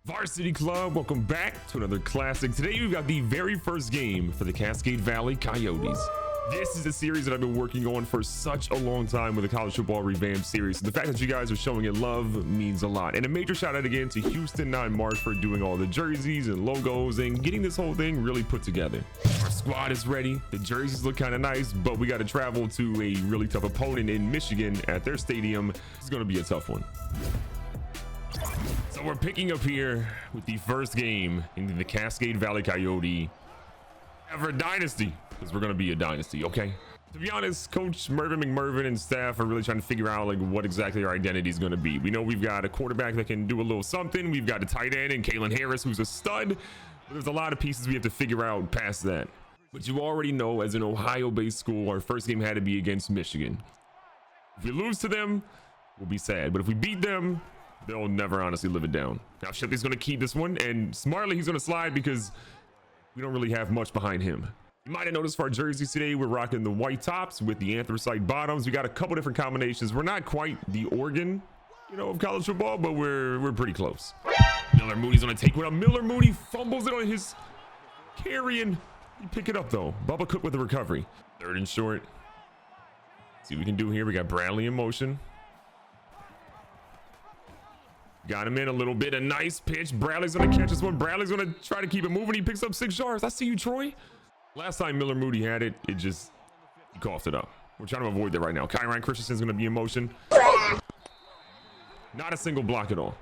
Varsity Club, welcome back to another classic. Today we've got the very first game for the Cascade Valley Coyotes. This is a series that I've been working on for such a long time with the College Football Revamped series. So the fact that you guys are showing it love means a lot. And a major shout out again to Houston and Mark for doing all the jerseys and logos and getting this whole thing really put together. Our squad is ready. The jerseys look kind of nice, but we got to travel to a really tough opponent in Michigan at their stadium. It's going to be a tough one. So we're picking up here with the first game in the Cascade Valley Coyote ever Dynasty, because we're going to be a dynasty, okay? To be honest, Coach Mervin McMurvin and staff are really trying to figure out like what exactly our identity is going to be. We know we've got a quarterback that can do a little something. We've got a tight end and Kalen Harris, who's a stud. But there's a lot of pieces we have to figure out past that. But you already know, as an Ohio-based school, our first game had to be against Michigan. If we lose to them, we'll be sad. But if we beat them, they'll never honestly live it down. Now Shipley's going to keep this one, and smartly he's going to slide because we don't really have much behind him. You might have noticed for our jerseys today, we're rocking the white tops with the anthracite bottoms. We got a couple different combinations. We're not quite the Oregon, of college football, but we're pretty close. Miller Moody's going to take one up. Miller Moody fumbles it on his carrying. You pick it up though. Bubba Cook with the recovery. Third and short. Let's see what we can do here. We got Bradley in motion. Got him in a little bit. A nice pitch. Bradley's going to catch this one. Bradley's going to try to keep it moving. He picks up 6 yards. I see you, Troy. Last time Miller Moody had it, he coughed it up. We're trying to avoid that right now. Kyron Christensen's going to be in motion. Not a single block at all.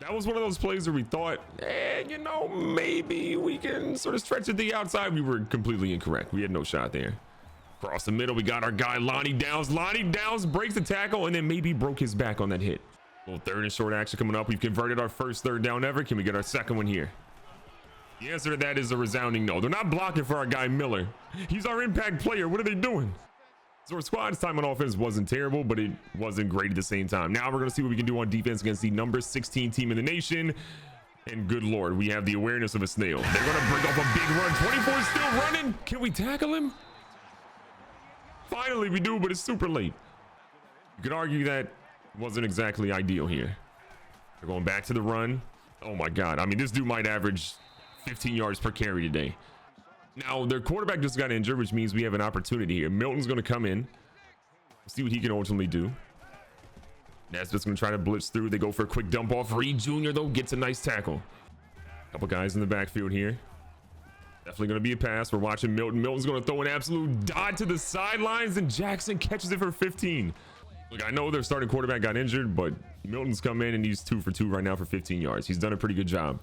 That was one of those plays where we thought, maybe we can sort of stretch it to the outside. We were completely incorrect. We had no shot there. Across the middle, we got our guy, Lonnie Downs. Lonnie Downs breaks the tackle and then maybe broke his back on that hit. Little third and short action coming up. We've converted our first third down ever. Can we get our second one here? The answer to that is a resounding no. They're not blocking for our guy Miller. He's our impact player. What are they doing? So our squad's time on offense wasn't terrible, but it wasn't great at the same time. Now we're going to see what we can do on defense against the number 16 team in the nation. And good Lord, we have the awareness of a snail. They're going to break off a big run. 24 is still running. Can we tackle him? Finally we do, but it's super late. You could argue that wasn't exactly ideal here. They're going back to the run. Oh my God. I mean, this dude might average 15 yards per carry today. Now their quarterback just got injured, which means we have an opportunity here. Milton's going to come in. We'll see what he can ultimately do. Nesbitt's going to try to blitz through. They go for a quick dump off. Reed Jr. though gets a nice tackle. Couple guys in the backfield here. Definitely going to be a pass. We're watching Milton. Milton's going to throw an absolute dot to the sidelines, and Jackson catches it for 15. Look, I know their starting quarterback got injured, but Milton's come in and he's 2 for 2 right now for 15 yards. He's done a pretty good job.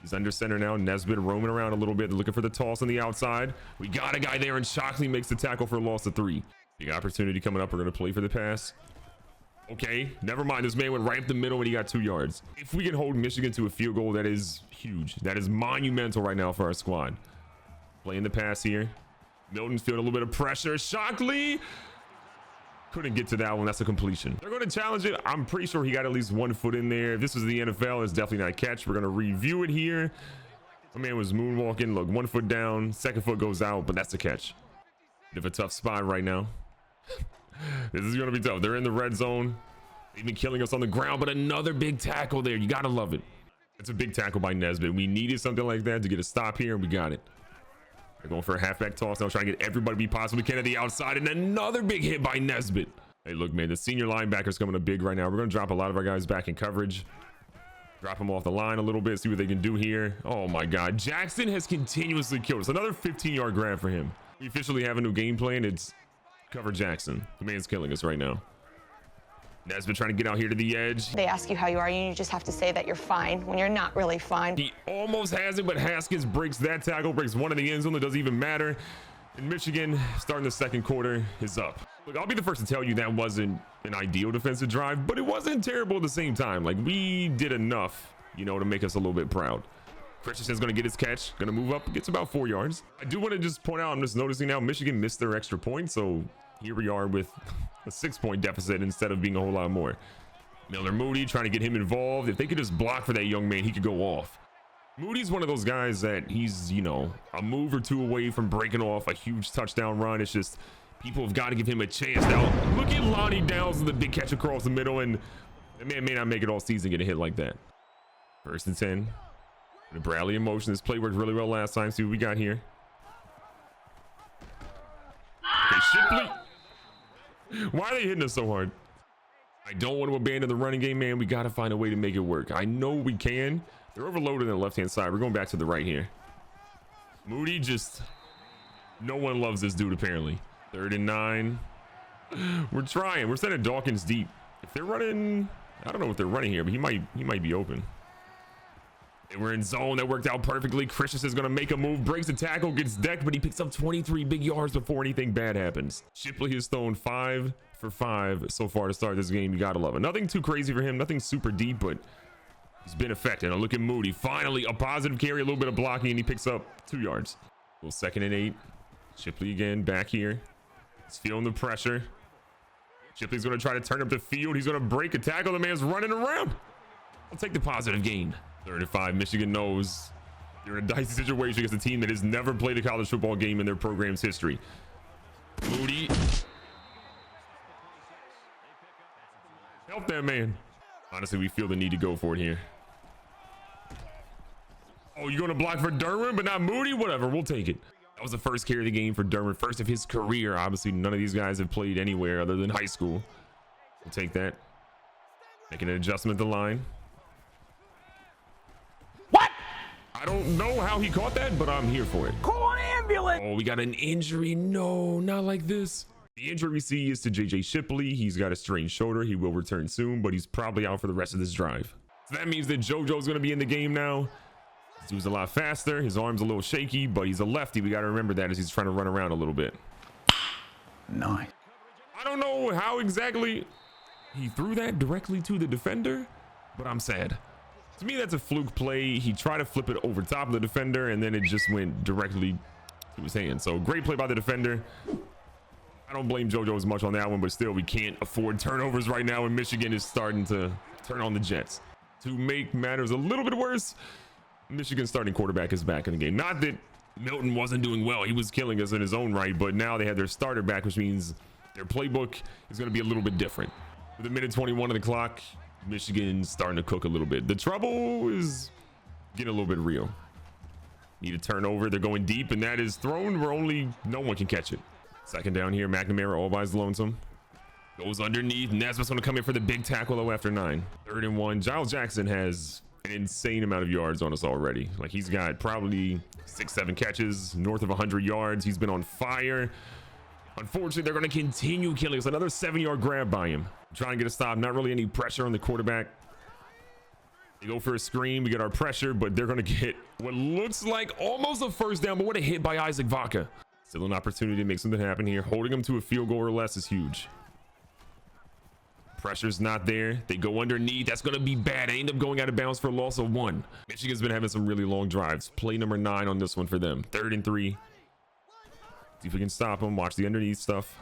He's under center now. Nesbitt roaming around a little bit. They're looking for the toss on the outside. We got a guy there, and Shockley makes the tackle for a loss of 3. Big opportunity coming up. We're going to play for the pass. Okay, never mind. This man went right up the middle and he got 2 yards. If we can hold Michigan to a field goal, that is huge. That is monumental right now for our squad. Playing the pass here. Milton's feeling a little bit of pressure. Shockley couldn't get to that one. That's a completion. They're going to challenge it. I'm pretty sure he got at least 1 foot in there. If this was the NFL, it's definitely not a catch. We're going to review it here. My man was moonwalking. Look, 1 foot down, second foot goes out, but that's a catch. Bit of a tough spot right now. This is going to be tough. They're in the red zone. They've been killing us on the ground, but another big tackle there. You got to love it. It's a big tackle by Nesbitt. We needed something like that to get a stop here, and we got it. They're going for a halfback toss now, trying to get everybody we possibly can at the outside, and another big hit by Nesbitt. Hey, look, man, the senior linebacker's coming up big right now. We're going to drop a lot of our guys back in coverage. Drop them off the line a little bit, see what they can do here. Oh, my God. Jackson has continuously killed us. Another 15-yard grab for him. We officially have a new game plan. It's cover Jackson. The man's killing us right now. Nesbitt trying to get out here to the edge. They ask you how you are, and you just have to say that you're fine when you're not really fine. He almost has it, but Haskins breaks that tackle, breaks one in the end zone. It doesn't even matter. And Michigan, starting the second quarter, is up. Look, I'll be the first to tell you that wasn't an ideal defensive drive, but it wasn't terrible at the same time. Like, we did enough, to make us a little bit proud. Christensen's going to get his catch, going to move up, gets about 4 yards. I do want to just point out, I'm just noticing now, Michigan missed their extra point, so here we are with a 6-point deficit instead of being a whole lot more. Miller Moody trying to get him involved. If they could just block for that young man, he could go off. Moody's one of those guys that he's, a move or 2 away from breaking off a huge touchdown run. It's just people have got to give him a chance. Now, look at Lonnie Downs with the big catch across the middle, and the man may not make it all season, get a hit like that. First and 10. The Bradley in motion. This play worked really well last time. See what we got here. Okay, Shipley. Why are they hitting us so hard? I don't want to abandon the running game, man. We got to find a way to make it work. I know we can. They're overloaded on the left-hand side. We're going back to the right here. Moody just... No one loves this dude, apparently. 3rd and 9. We're trying. We're sending Dawkins deep. If they're running... I don't know if they're running here, but he might be open. And we're in zone. That worked out perfectly. Christensen's going to make a move. Breaks the tackle. Gets decked, but he picks up 23 big yards before anything bad happens. Shipley has thrown 5 for 5 so far to start this game. You got to love it. Nothing too crazy for him. Nothing super deep, but he's been effective. Now look at Moody. Finally, a positive carry. A little bit of blocking, and he picks up 2 yards. Well, 2nd and 8. Shipley again back here. He's feeling the pressure. Shipley's going to try to turn up the field. He's going to break a tackle. The man's running around. I'll take the positive gain. 3rd and 5. Michigan knows they're in a dicey situation against a team that has never played a college football game in their program's history. Moody. Help that man. Honestly, we feel the need to go for it here. Oh, you're going to block for Derwin, but not Moody? Whatever, we'll take it. That was the first carry of the game for Derwin. First of his career. Obviously, none of these guys have played anywhere other than high school. We'll take that. Making an adjustment to line. What? I don't know how he caught that, but I'm here for it. Call an ambulance. Oh, we got an injury. No, not like this. The injury we see is to JJ Shipley. He's got a strained shoulder. He will return soon, but he's probably out for the rest of this drive. So that means that JoJo's going to be in the game now. This dude's a lot faster. His arm's a little shaky, but he's a lefty. We got to remember that as he's trying to run around a little bit. Nice. I don't know how exactly he threw that directly to the defender, but I'm sad. To me, that's a fluke play. He tried to flip it over top of the defender, and then it just went directly to his hand. So great play by the defender. I don't blame JoJo as much on that one, but still, we can't afford turnovers right now, and Michigan is starting to turn on the Jets. To make matters a little bit worse, Michigan's starting quarterback is back in the game. Not that Milton wasn't doing well. He was killing us in his own right, but now they have their starter back, which means their playbook is going to be a little bit different. With a minute 21 on the clock, Michigan's starting to cook a little bit. The trouble is getting a little bit real. Need a turnover. They're going deep, and that is thrown where only no one can catch it. 2nd down here. McNamara all by his lonesome. Goes underneath. Nesbitt's going to come in for the big tackle though after 9. 3rd and 1. Giles Jackson has an insane amount of yards on us already. Like, he's got probably 6-7 catches, north of 100 yards. He's been on fire. Unfortunately, they're going to continue killing us. Another 7-yard grab by him. Trying to get a stop. Not really any pressure on the quarterback. They go for a screen. We get our pressure, but they're going to get what looks like almost a 1st down, but what a hit by Isaac Vaca. Still an opportunity to make something happen here. Holding them to a field goal or less is huge. Pressure's not there. They go underneath. That's going to be bad. They end up going out of bounds for a loss of 1. Michigan's been having some really long drives. Play number 9 on this one for them. 3rd and 3. See if we can stop him. Watch the underneath stuff.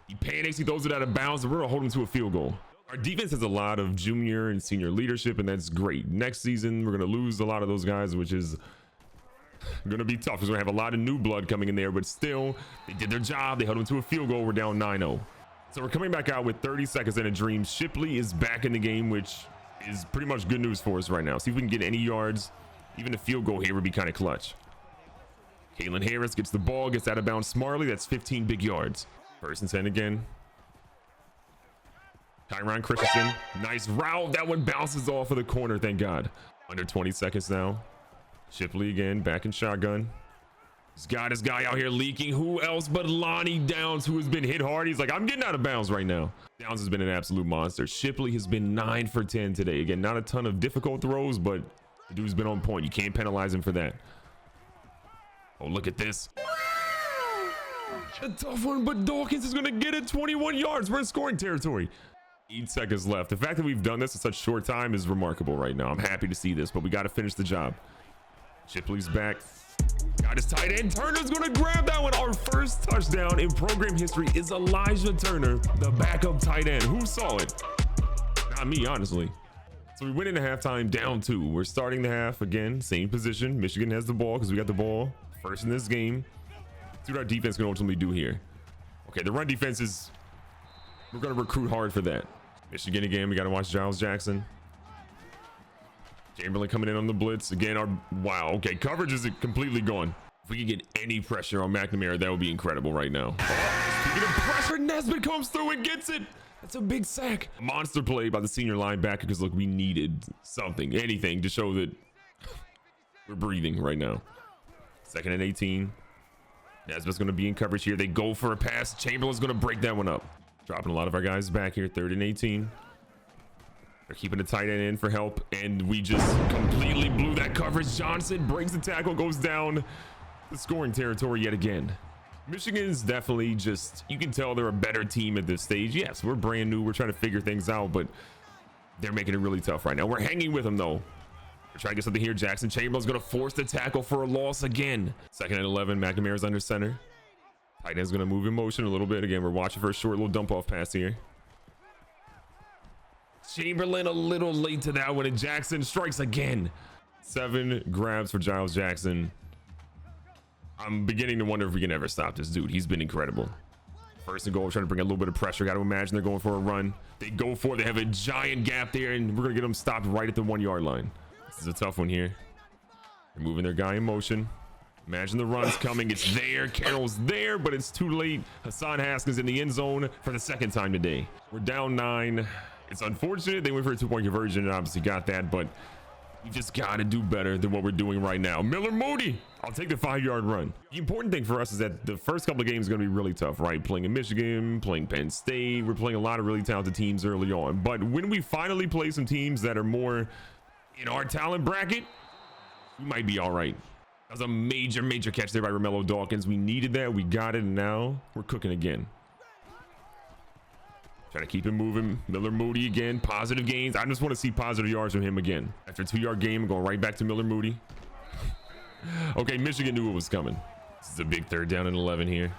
He panics. He throws it out of bounds, and we're going to hold him to a field goal. Our defense has a lot of junior and senior leadership, and that's great. Next season, we're going to lose a lot of those guys, which is going to be tough because we're going to have a lot of new blood coming in there, but still, they did their job. They held him to a field goal. We're down 9-0. So we're coming back out with 30 seconds in a dream. Shipley is back in the game, which is pretty much good news for us right now. See if we can get any yards. Even a field goal here would be kind of clutch. Kalen Harris gets the ball, gets out of bounds smartly. That's 15 big yards. 1st and 10 again. Tyron Christensen. Nice route. That one bounces off of the corner, thank God. Under 20 seconds now. Shipley again, back in shotgun. He's got his guy out here leaking. Who else but Lonnie Downs, who has been hit hard. He's like, I'm getting out of bounds right now. Downs has been an absolute monster. Shipley has been 9 for 10 today. Again, not a ton of difficult throws, but the dude's been on point. You can't penalize him for that. Oh, look at this. A tough one, but Dawkins is going to get it. 21 yards. We're in scoring territory. 8 seconds left. The fact that we've done this in such short time is remarkable right now. I'm happy to see this, but we got to finish the job. Shipley's back. Got his tight end. Turner's going to grab that one. Our first touchdown in program history is Elijah Turner, the backup tight end. Who saw it? Not me, honestly. So we went into halftime down 2. We're starting the half again, same position. Michigan has the ball because we got the ball first in this game. Let's see what our defense can ultimately do here. Okay, the run defense is, we're going to recruit hard for that. Michigan again, we got to watch Giles Jackson. Chamberlain coming in on the blitz again. Wow. Okay, coverage is completely gone. If we could get any pressure on McNamara, that would be incredible right now. Speaking of pressure, Nesbitt comes through and gets it. That's a big sack. Monster play by the senior linebacker because look, we needed something, anything to show that we're breathing right now. 2nd and 18. Nesbitt's going to be in coverage here. They go for a pass. Chamberlain's going to break that one up. Dropping a lot of our guys back here. 3rd and 18. They're keeping the tight end in for help, and we just completely blew that coverage. Johnson breaks the tackle, goes down the scoring territory yet again. Michigan's definitely just, you can tell they're a better team at this stage. Yes, we're brand new. We're trying to figure things out, but they're making it really tough right now. We're hanging with them, though. We're trying to get something here. Jackson Chamberlain's going to force the tackle for a loss again. 2nd and 11. McNamara's under center. Tight end's going to move in motion a little bit. Again, we're watching for a short little dump-off pass here. Chamberlain a little late to that one, and Jackson strikes again. 7 grabs for Giles Jackson. I'm beginning to wonder if we can ever stop this dude. He's been incredible. 1st and goal, trying to bring a little bit of pressure. Got to imagine they're going for a run. They go for it. They have a giant gap there, and we're going to get them stopped right at the 1-yard line. This is a tough one here. They're moving their guy in motion. Imagine the run's coming. It's there. Carroll's there, but it's too late. Hassan Haskins in the end zone for the 2nd time today. We're down 9. It's unfortunate. They went for a 2-point conversion and obviously got that, but we just got to do better than what we're doing right now. Miller Moody. I'll take the 5-yard run. The important thing for us is that the first couple of games are going to be really tough, right? Playing in Michigan, playing Penn State. We're playing a lot of really talented teams early on. But when we finally play some teams that are more in our talent bracket, we might be all right. That was a major, major catch there by Romello Dawkins. We needed that. We got it. And now we're cooking again. Trying to keep him moving. Miller Moody again. Positive gains. I just want to see positive yards from him again. After a 2-yard game, going right back to Miller Moody. Okay, Michigan knew it was coming. This is a big 3rd down and 11 here.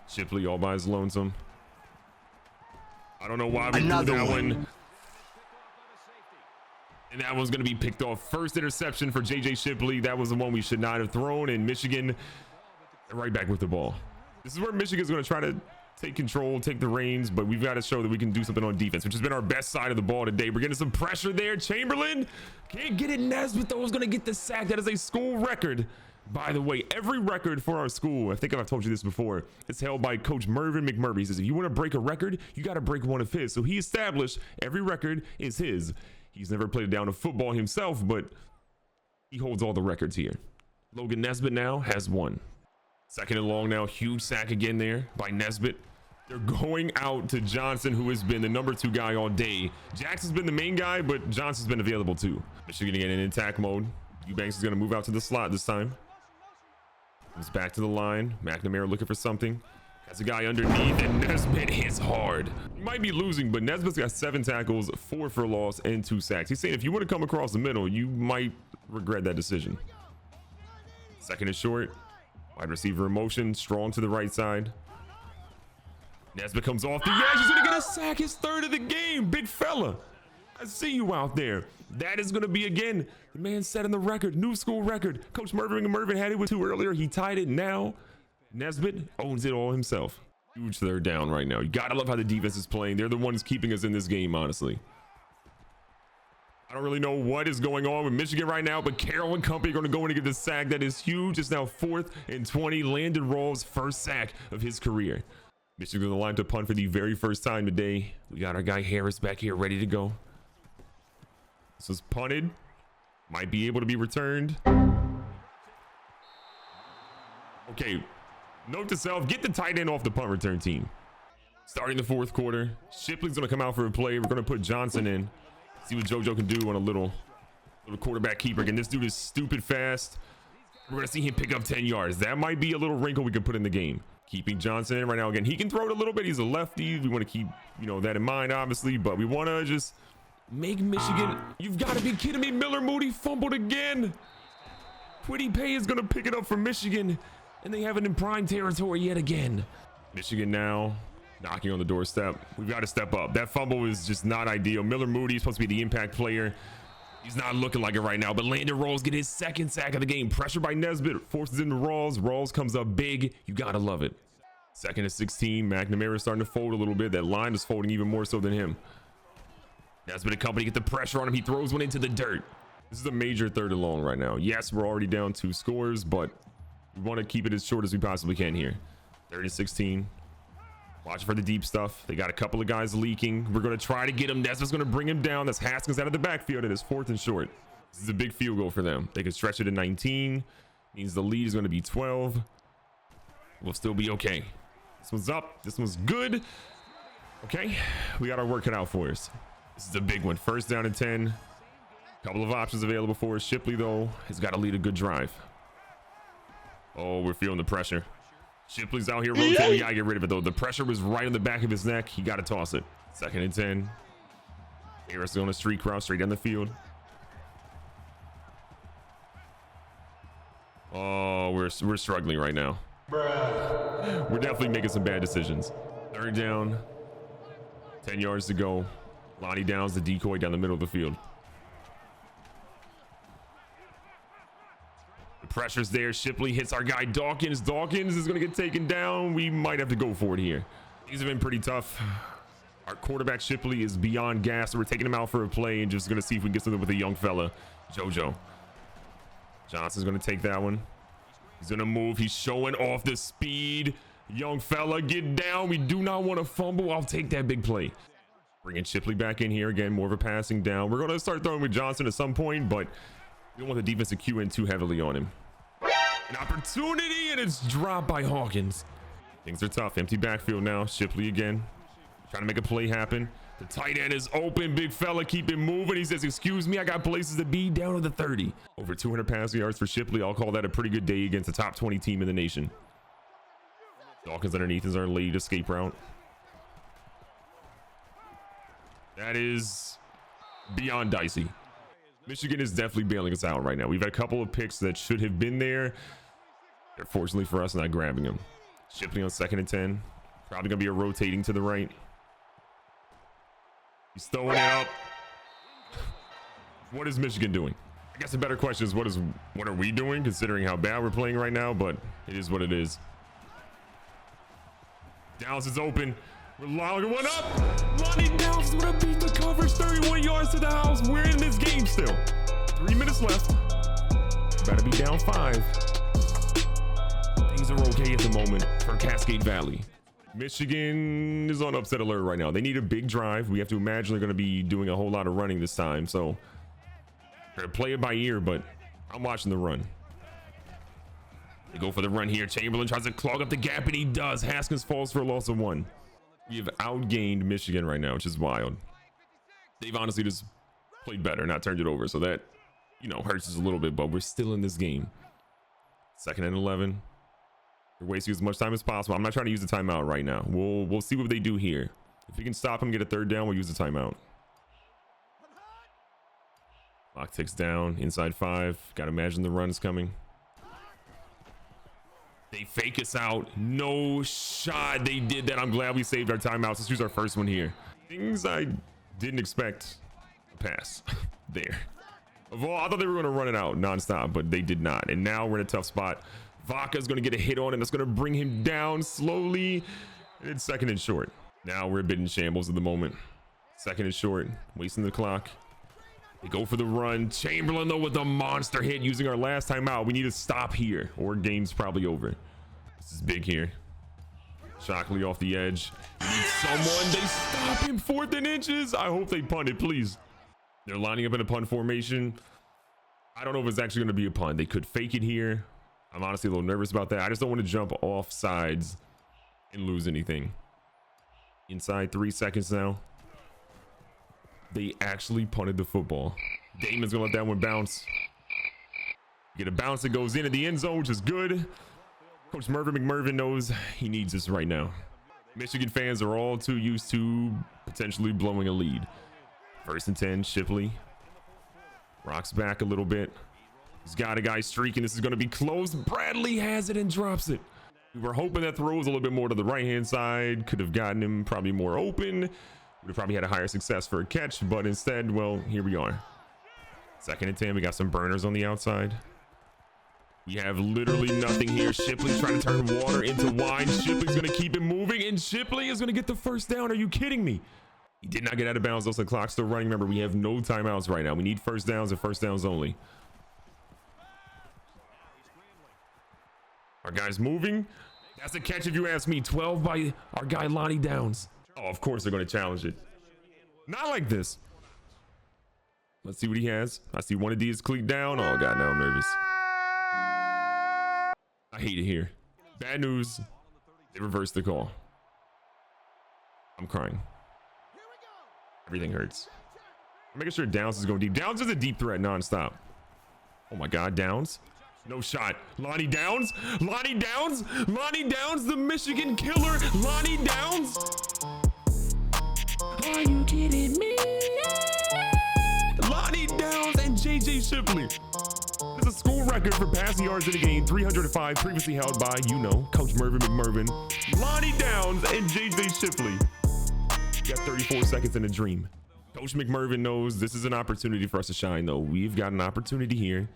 Shipley all by his lonesome. I don't know why we threw that one. And that one's going to be picked off. First interception for JJ Shipley. That was the one we should not have thrown. And Michigan right back with the ball. This is where Michigan's going to try to take control, take the reins, but we've got to show that we can do something on defense, which has been our best side of the ball today. We're getting some pressure there. Chamberlain can't get it. Nesbitt, though, is going to get the sack. That is a school record. By the way, every record for our school, I think I've told you this before, is held by Coach Mervyn McMurray. He says, if you want to break a record, you got to break one of his. So he established every record is his. He's never played down to football himself, but he holds all the records here. Logan Nesbitt now has 1. 2nd and long now. Huge sack again there by Nesbitt. They're going out to Johnson, who has been the number 2 guy all day. Jackson's been the main guy, but Johnson's been available too. Michigan again in attack mode. Eubanks is going to move out to the slot this time. Comes back to the line. McNamara looking for something. Has a guy underneath, and Nesbitt hits hard. He might be losing, but Nesbitt's got 7 tackles, 4 for loss, and 2 sacks. He's saying if you want to come across the middle, you might regret that decision. 2nd and short. Wide receiver in motion, strong to the right side. Nesbitt comes off the edge. He's going to get a sack, his 3rd of the game. Big fella. I see you out there. That is going to be, again, the man setting the record, new school record. Coach Mervyn had it with 2 earlier. He tied it now. Nesbitt owns it all himself. Huge 3rd down right now. You got to love how the defense is playing. They're the ones keeping us in this game, honestly. I don't really know what is going on with Michigan right now, but Carroll and company are going to go in and get the sack. That is huge. It's now 4th and 20. Landon Rawls' first sack of his career. Michigan's going to line to punt for the very first time today. We got our guy Harris back here ready to go. This was punted. Might be able to be returned. Okay. Note to self, get the tight end off the punt return team. Starting the 4th quarter. Shipley's going to come out for a play. We're going to put Johnson in. See what JoJo can do on a little quarterback keeper. Again, this dude is stupid fast. We're going to see him pick up 10 yards. That might be a little wrinkle we can put in the game. Keeping Johnson in right now. Again, he can throw it a little bit. He's a lefty. We want to keep, that in mind, obviously. But we want to just make Michigan. You've got to be kidding me. Miller Moody fumbled again. Quiddy Pay is going to pick it up for Michigan. And they have it in prime territory yet again. Michigan now knocking on the doorstep. We've got to step up. That fumble is just not ideal. Miller Moody is supposed to be the impact player. He's not looking like it right now, but Landon Rawls get his 2nd sack of the game. Pressure by Nesbitt, forces into Rawls. Rawls comes up big. You got to love it. 2nd and 16. McNamara is starting to fold a little bit. That line is folding even more so than him. Nesbitt and company get the pressure on him. He throws one into the dirt. This is a major 3rd and long right now. Yes, we're already down 2 scores, but we want to keep it as short as we possibly can here. 3rd and 16. Watch for the deep stuff. They got a couple of guys leaking. We're going to try to get him. That's what's going to bring him down. That's Haskins out of the backfield. It is 4th and short. This is a big field goal for them. They can stretch it to 19. Means the lead is going to be 12. We'll still be okay. This one's up. This one's good. Okay. We got our work cut out for us. This is a big one. 1st down and 10. Couple of options available for us. Shipley, though, has got to lead a good drive. Oh, we're feeling the pressure. Shipley's out here rotating. We got to get rid of it, though. The pressure was right on the back of his neck. He got to toss it. 2nd and 10. Harris is on a street cross straight down the field. Oh, we're struggling right now. We're definitely making some bad decisions. 3rd down. 10 yards to go. Lonnie Downs, the decoy down the middle of the field. The pressure's there. Shipley hits our guy Dawkins. Dawkins is going to get taken down. We might have to go for it here. These have been pretty tough. Our quarterback Shipley is beyond gas, so we're taking him out for a play and just going to see if we can get something with a young fella, JoJo. Johnson's going to take that one. He's going to move. He's showing off the speed. Young fella, get down. We do not want to fumble. I'll take that big play. Bringing Shipley back in here again, more of a passing down. We're going to start throwing with Johnson at some point, but we don't want the defense to cue in too heavily on him. An opportunity, and it's dropped by Hawkins. Things are tough. Empty backfield now. Shipley again, trying to make a play happen. The tight end is open. Big fella, keep it moving. He says, excuse me, I got places to be. Down to the 30. Over 200 passing yards for Shipley. I'll call that a pretty good day against the top 20 team in the nation. Dawkins underneath is our lead escape route. That is beyond dicey. Michigan is definitely bailing us out right now. We've had a couple of picks that should have been there. They're fortunately for us not grabbing them. Shipley on 2nd and 10. Probably going to be a rotating to the right. He's throwing it up. What is Michigan doing? I guess the better question is what are we doing, considering how bad we're playing right now, but it is what it is. Downs is open. We're logging one up. Lonnie Downs is going to beat the coverage. 31 yards to the house. We're in this game still. 3 minutes left. Better be down 5. Things are okay at the moment for Cascade Valley. Michigan is on upset alert right now. They need a big drive. We have to imagine they're going to be doing a whole lot of running this time. So they're play it by ear, but I'm watching the run. They go for the run here. Chamberlain tries to clog up the gap, and he does. Haskins falls for a loss of 1. We have outgained Michigan right now, which is wild. They've honestly just played better, not turned it over. So that, hurts us a little bit, but we're still in this game. 2nd and 11. They're wasting as much time as possible. I'm not trying to use the timeout right now. We'll see what they do here. If we can stop them, get a 3rd down, we'll use the timeout. Clock ticks down. Inside 5. Got to imagine the run's coming. They fake us out. No shot. They did that. I'm glad we saved our timeouts. Let's use our first one here. Things I didn't expect. Pass. There. I thought they were going to run it out nonstop, but they did not. And now we're in a tough spot. Vaca's going to get a hit on him. That's going to bring him down slowly. And it's 2nd and short. Now we're a bit in shambles at the moment. 2nd and short. Wasting the clock. They go for the run. Chamberlain, though, with a monster hit using our last timeout. We need to stop here, or game's probably over. This is big here. Shockley off the edge. We need someone. They stop him. 4th and inches. I hope they punt it, please. They're lining up in a punt formation. I don't know if it's actually going to be a punt. They could fake it here. I'm honestly a little nervous about that. I just don't want to jump off sides and lose anything. Inside 3 seconds now. They actually punted the football. Damon's gonna let that one bounce. Get a bounce that goes into the end zone, which is good. Coach Mervyn McMurvin knows he needs this right now. Michigan fans are all too used to potentially blowing a lead. 1st and 10, Shipley. Rocks back a little bit. He's got a guy streaking. This is going to be close. Bradley has it and drops it. We were hoping that throw was a little bit more to the right-hand side. Could have gotten him probably more open. Would have probably had a higher success for a catch, but instead, well, here we are. 2nd and 10. We got some burners on the outside. We have literally nothing here. Shipley trying to turn water into wine. Shipley's going to keep it moving, and Shipley is going to get the 1st down. Are you kidding me? He did not get out of bounds, though, so the clock's still running. Remember, we have no timeouts right now. We need first downs and first downs only. Our guy's moving. That's a catch if you ask me. 12 by our guy Lonnie Downs. Oh, of course they're going to challenge it. Not like this. Let's see what he has. I see one of these cleat down. Oh, God, now I'm nervous. I hate it here. Bad news. They reversed the call. I'm crying. Everything hurts. I'm making sure Downs is going deep. Downs is a deep threat nonstop. Oh, my God, Downs. No shot. Lonnie Downs. Lonnie Downs. Lonnie Downs, the Michigan killer. Lonnie Downs. Are you kidding me? Lonnie Downs and JJ Shipley. It's a school record for passing yards in a game, 305, previously held by, you know, Coach Mervin McMervin. Lonnie Downs and JJ Shipley. You got 34 seconds in a dream. Coach McMervin knows this is an opportunity for us to shine, though. We've got an opportunity here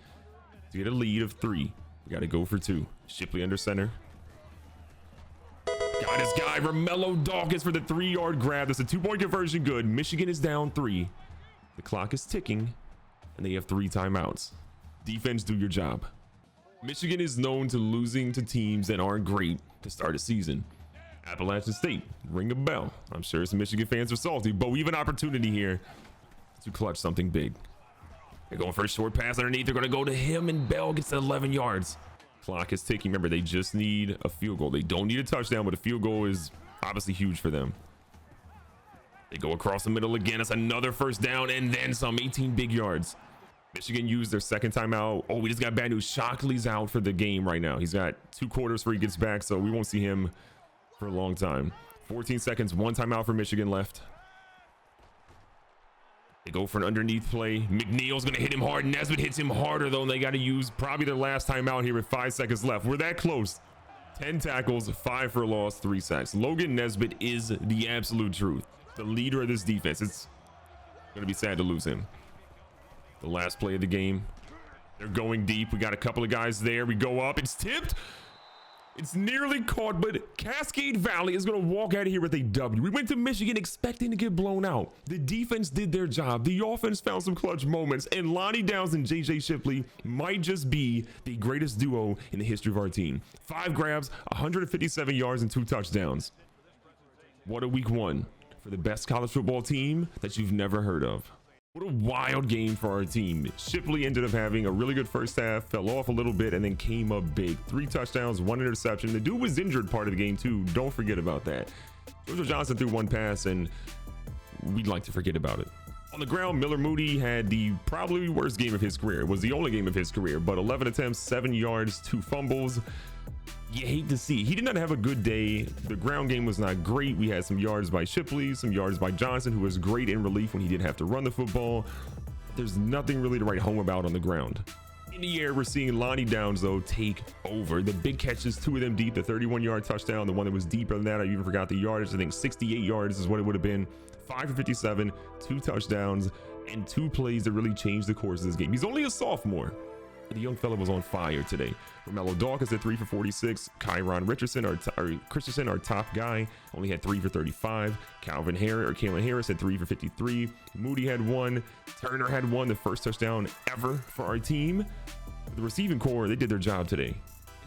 to get a lead of 3. We got to go for 2. Shipley under center. Got his guy, Romello Dawkins, for the 3-yard grab. That's a 2-point conversion. Good. Michigan is down 3. The clock is ticking, and they have 3 timeouts. Defense, do your job. Michigan is known to losing to teams that aren't great to start a season. Appalachian State, ring a bell. I'm sure some Michigan fans are salty, but we have an opportunity here to clutch something big. They're going for a short pass underneath. They're going to go to him, and Bell gets to 11 yards. Clock is ticking. Remember, they just need a field goal. They don't need a touchdown, but a field goal is obviously huge for them. They go across the middle again. It's another first down, and then some. 18 big yards. Michigan used their second timeout. Oh, we just got bad news. Shockley's out for the game right now. He's got 2 quarters before he gets back, so we won't see him for a long time. 14 seconds, 1 timeout for Michigan left. They go for an underneath play. McNeil's going to hit him hard. Nesbitt hits him harder, though, and they got to use probably their last timeout here with 5 seconds left. We're that close. 10 tackles, 5 for a loss, 3 sacks. Logan Nesbitt is the absolute truth. The leader of this defense. It's going to be sad to lose him. The last play of the game. They're going deep. We got a couple of guys there. We go up. It's tipped. It's nearly caught, but Cascade Valley is going to walk out of here with a W. We went to Michigan expecting to get blown out. The defense did their job. The offense found some clutch moments, and Lonnie Downs and JJ Shipley might just be the greatest duo in the history of our team. 5 grabs, 157 yards, and 2 touchdowns. What a week 1 for the best college football team that you've never heard of. What a wild game for our team. Shipley ended up having a really good first half, fell off a little bit, and then came up big. 3 touchdowns, 1 interception. The dude was injured part of the game too. Don't forget about that. Georgia Johnson threw 1 pass, and we'd like to forget about it. On the ground, Miller Moody had the probably worst game of his career. It was the only game of his career, but 11 attempts, 7 yards, 2 fumbles. You hate to see. He did not have a good day. The ground game was not great. We had some yards by Shipley, some yards by Johnson, who was great in relief when he didn't have to run the football. There's nothing really to write home about on the ground. In the air, we're seeing Lonnie Downs, though, take over. The big catches, 2 of them deep, the 31-yard touchdown, the one that was deeper than that. I even forgot the yardage. I think 68 yards is what it would have been. 5 for 57, 2 touchdowns, and 2 plays that really changed the course of this game. He's only a sophomore. The young fella was on fire today. Romello Dawkins at 3 for 46. Kyron Christensen, our top guy, only had 3 for 35. Kalen Harris had 3 for 53. Moody had 1. Turner had 1, the first touchdown ever for our team. The receiving core, they did their job today.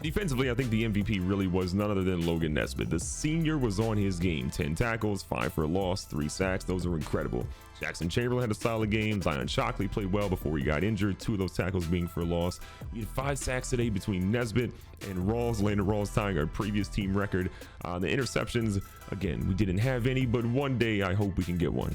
Defensively, I think the MVP really was none other than Logan Nesbitt. The senior was on his game. 10 tackles, 5 for a loss, 3 sacks. Those are incredible. Jackson Chamberlain had a solid game. Zion Shockley played well before he got injured. 2 of those tackles being for a loss. We had 5 sacks today between Nesbitt and Rawls. Landon Rawls tying our previous team record. The interceptions, again, we didn't have any, but one day I hope we can get one.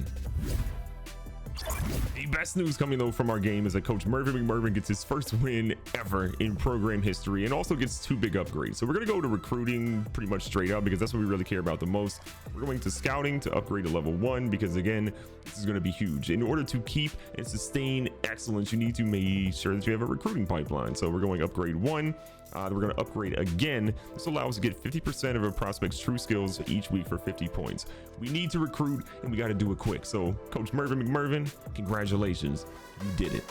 The best news coming though from our game is that Coach Mervin McMervin gets his first win ever in program history and also gets 2 big upgrades. So we're going to go to recruiting pretty much straight up because that's what we really care about the most. We're going to scouting to upgrade to level 1 because again, this is going to be huge. In order to keep and sustain excellence, you need to make sure that you have a recruiting pipeline. So we're going upgrade 1. We're going to upgrade again. This allows us to get 50% of a prospect's true skills each week for 50 points. We need to recruit and we got to do it quick. So Coach Mervin McMervin, congratulations. You did it.